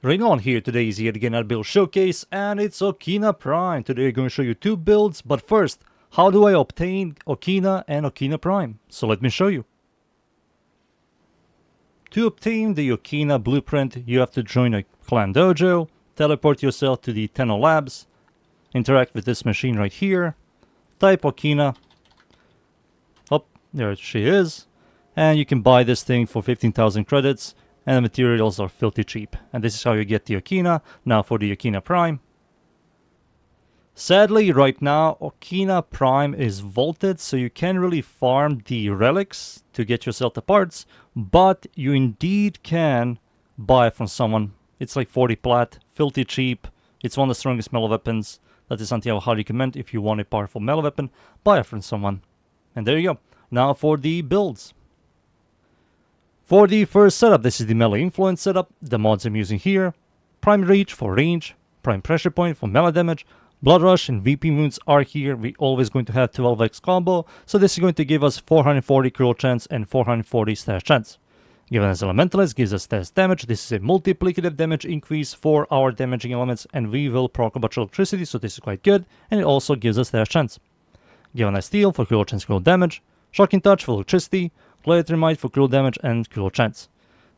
Raynon here. Today is yet again our build showcase, and it's Okina Prime. Today I'm going to show you two builds, but first, how do I obtain Okina and Okina Prime? So let me show you. To obtain the Okina blueprint, you have to join a clan dojo, teleport yourself to the Tenno Labs, interact with this machine right here, type Okina. Oh, there she is. And you can buy this thing for 15,000 credits. And the materials are filthy cheap. And this is how you get the Okina. Now for the Okina Prime. Sadly, right now, Okina Prime is vaulted, so you can't really farm the relics to get yourself the parts. But you indeed can buy from someone. It's like 40 plat, filthy cheap. It's one of the strongest melee weapons. That is something I would highly recommend if you want a powerful melee weapon. Buy it from someone. And there you go. Now for the builds. For the first setup, this is the melee influence setup. The mods I'm using here: Prime Reach for range, Prime Pressure Point for melee damage, Blood Rush and VP wounds are here. We're always going to have 12x combo, so this is going to give us 440 critical chance and 440 stash chance. Given as Elementalist, gives us stash damage. This is a multiplicative damage increase for our damaging elements, and we will proc a bunch of electricity, so this is quite good, and it also gives us stash chance. Given as Steel for critical chance, critical damage, Shocking Touch for electricity, Planetary Might for critical damage and critical chance.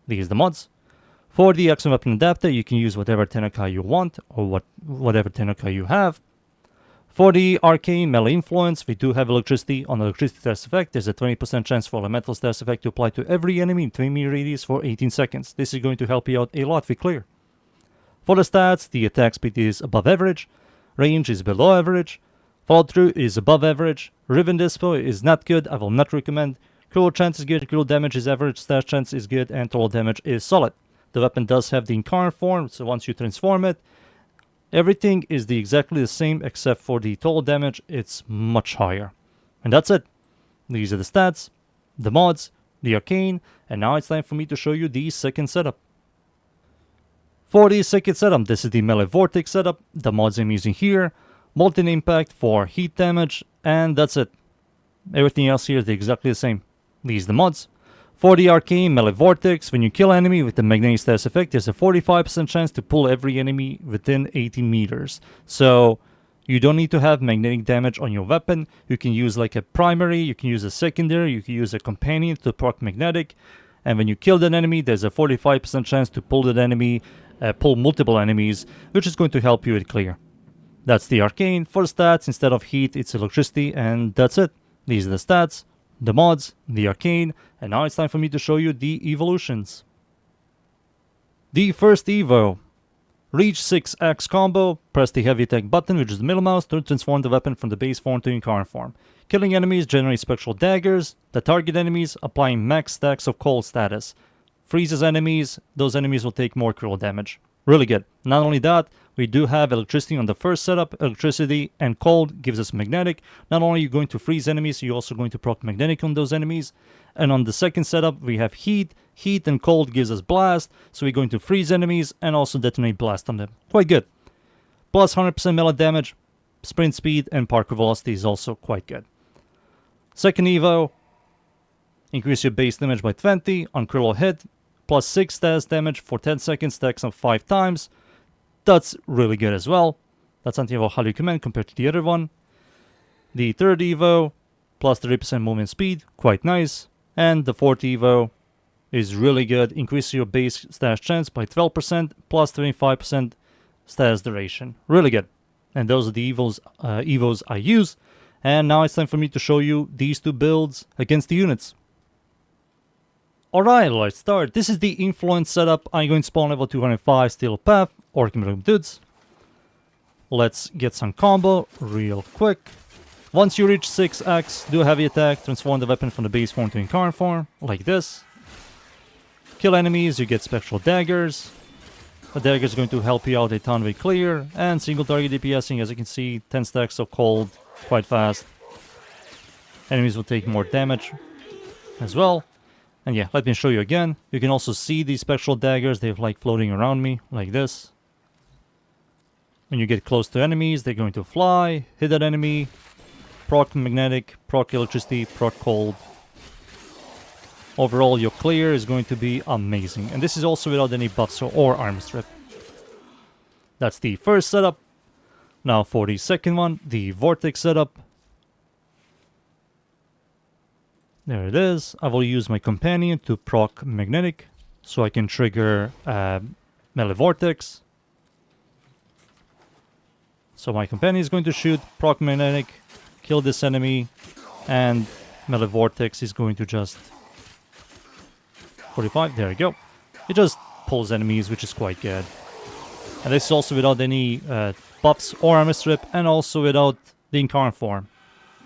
These are the mods. For the action weapon adapter, you can use whatever Tenukai you want, or whatever Tenukai you have. For the Arcane melee influence, we do have electricity. On the electricity status effect, there's a 20% chance for elemental status effect to apply to every enemy in 3 meter radius for 18 seconds. This is going to help you out a lot with clear. For the stats, the attack speed is above average, range is below average, follow through is above average, Riven Dispo is not good, I will not recommend. Critical chance is good, critical damage is average, stash chance is good, and total damage is solid. The weapon does have the Incarnon form, so once you transform it, everything is exactly the same except for the total damage, it's much higher. And that's it. These are the stats, the mods, the Arcane, and now it's time for me to show you the second setup. For the second setup, this is the melee Vortex setup. The mods I'm using here: Molten Impact for heat damage, and that's it. Everything else here is exactly the same. These are the mods. For the Arcane melee Vortex, when you kill an enemy with the magnetic status effect, there's a 45% chance to pull every enemy within 18 meters. So you don't need to have magnetic damage on your weapon. You can use like a primary, you can use a secondary, you can use a companion to proc magnetic. And when you kill that enemy, there's a 45% chance to pull that enemy, pull multiple enemies, which is going to help you with clear. That's the Arcane. For the stats, instead of heat, it's electricity, and that's it. These are the stats, the mods, the Arcane, and now it's time for me to show you the evolutions. The first Evo: Reach 6x combo, press the heavy attack button, which is the middle mouse, to transform the weapon from the base form to Incarnon form. Killing enemies generates spectral daggers. The target enemies, applying max stacks of cold status. Freezes enemies, those enemies will take more critical damage. Really good. Not only that, we do have electricity on the first setup. Electricity and cold gives us magnetic. Not only are you going to freeze enemies, you're also going to proc magnetic on those enemies. And on the second setup, we have heat. Heat and cold gives us blast. So we're going to freeze enemies and also detonate blast on them. Quite good. Plus 100% melee damage, sprint speed, and parkour velocity is also quite good. Second Evo: increase your base damage by 20 on critical hit. Plus 6 status damage for 10 seconds, stacks up 5 times. That's really good as well. That's something I will highly recommend compared to the other one. The third Evo: plus 30% movement speed, quite nice. And the fourth Evo is really good. Increase your base stash chance by 12%, plus 25% status duration. Really good. And those are the Evos I use. And now it's time for me to show you these two builds against the units. Alright, let's start. This is the influence setup. I'm going to spawn level 205 Steel Path, Orc dudes. Let's get some combo real quick. Once you reach 6x, do a heavy attack, transform the weapon from the base form to Incarnon form, like this. Kill enemies, you get spectral daggers. The dagger is going to help you out a ton with clear, and single target DPSing, as you can see, 10 stacks of cold, quite fast. Enemies will take more damage as well. And yeah, let me show you again. You can also see these spectral daggers. They're like floating around me, like this. When you get close to enemies, they're going to fly, hit that enemy, proc magnetic, proc electricity, proc cold. Overall, your clear is going to be amazing. And this is also without any buffs or armor strip. That's the first setup. Now for the second one, the Vortex setup. There it is. I will use my companion to proc Magnetic, so I can trigger melee Vortex. So my companion is going to shoot, proc Magnetic, kill this enemy, and melee Vortex is going to just 45, there we go. It just pulls enemies, which is quite good. And this is also without any buffs or armor strip, and also without the Incarnon form.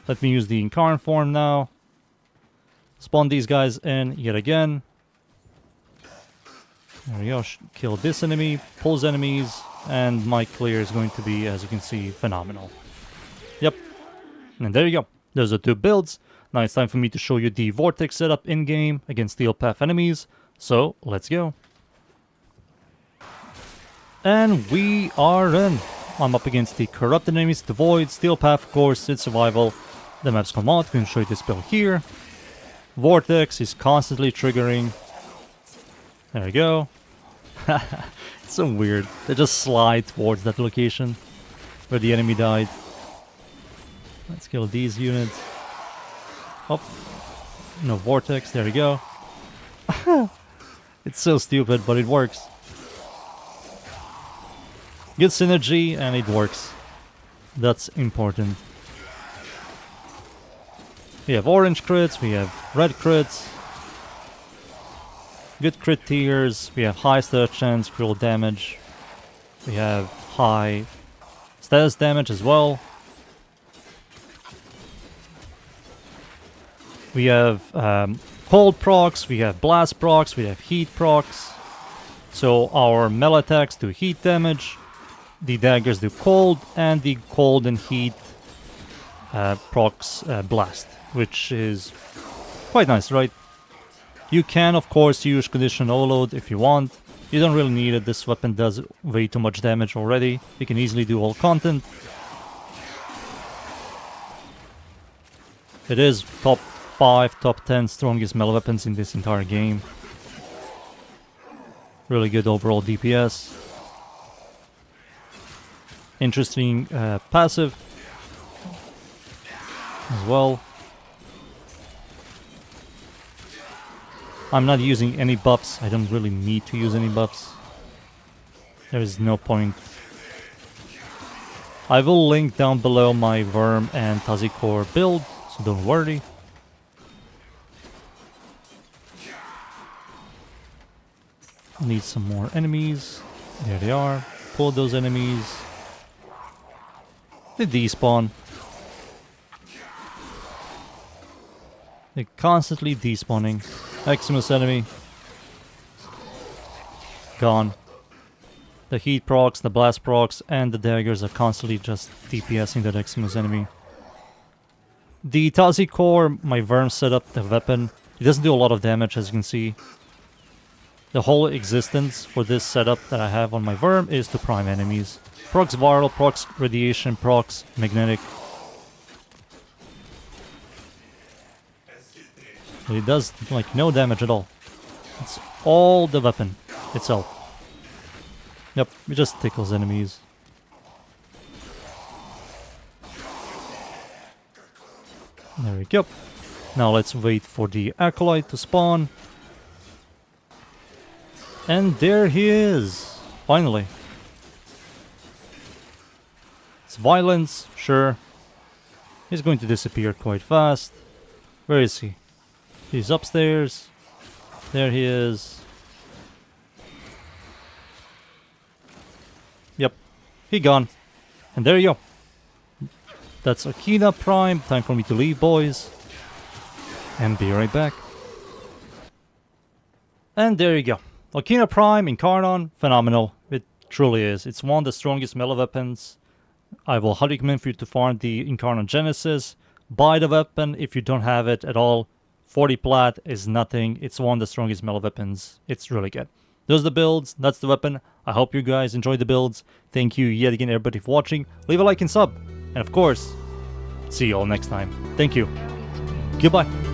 Let me use the Incarnon form now. Spawn these guys in yet again. There we go, kill this enemy, pulls enemies, and my clear is going to be, as you can see, phenomenal. Yep, and there you go. Those are two builds. Now it's time for me to show you the Vortex setup in-game against Steel Path enemies. So, let's go. And we are in. I'm up against the Corrupted enemies, the Void, Steel Path, of course, it's survival. The maps come out, we can show you this build here. Vortex is constantly triggering. There we go. It's so weird. They just slide towards that location where the enemy died. Let's kill these units. Oh, no Vortex, there we go. It's so stupid, but it works. Good synergy, and it works. That's important. We have orange crits, we have red crits. Good crit tiers, we have high stat chance, critical damage. We have high status damage as well. We have cold procs, we have blast procs, we have heat procs. So our melee attacks do heat damage, the daggers do cold, and the cold and heat procs blast, which is quite nice, right? You can, of course, use conditional overload if you want. You don't really need it. This weapon does way too much damage already. You can easily do all content. It is top 5, top 10 strongest melee weapons in this entire game. Really good overall DPS. Interesting passive as well. I'm not using any buffs. I don't really need to use any buffs. There is no point. I will link down below my Worm and Tazikor build, so don't worry. Need some more enemies. There they are. Pull those enemies. They despawn. They're constantly despawning. Eximus enemy. Gone. The heat procs, the blast procs, and the daggers are constantly just DPSing that Eximus enemy. The Tazikor, my Worm setup, the weapon, it doesn't do a lot of damage, as you can see. The whole existence for this setup that I have on my Worm is to prime enemies. Procs viral, procs radiation, procs magnetic. But it does like no damage at all. It's all the weapon itself. Yep, it just tickles enemies. There we go. Now let's wait for the Acolyte to spawn. And there he is! Finally. It's violence, sure. He's going to disappear quite fast. Where is he? He's upstairs. There he is. Yep, he gone. And there you go. That's Okina Prime. Time for me to leave, boys. And be right back. And there you go. Okina Prime, Incarnon, phenomenal. It truly is. It's one of the strongest melee weapons. I will highly recommend for you to farm the Incarnon Genesis. Buy the weapon if you don't have it at all. 40 plat is nothing. It's one of the strongest melee weapons. It's really good. Those are the builds. That's the weapon. I hope you guys enjoyed the builds. Thank you yet again everybody for watching. Leave a like and sub. And of course, see you all next time. Thank you. Goodbye.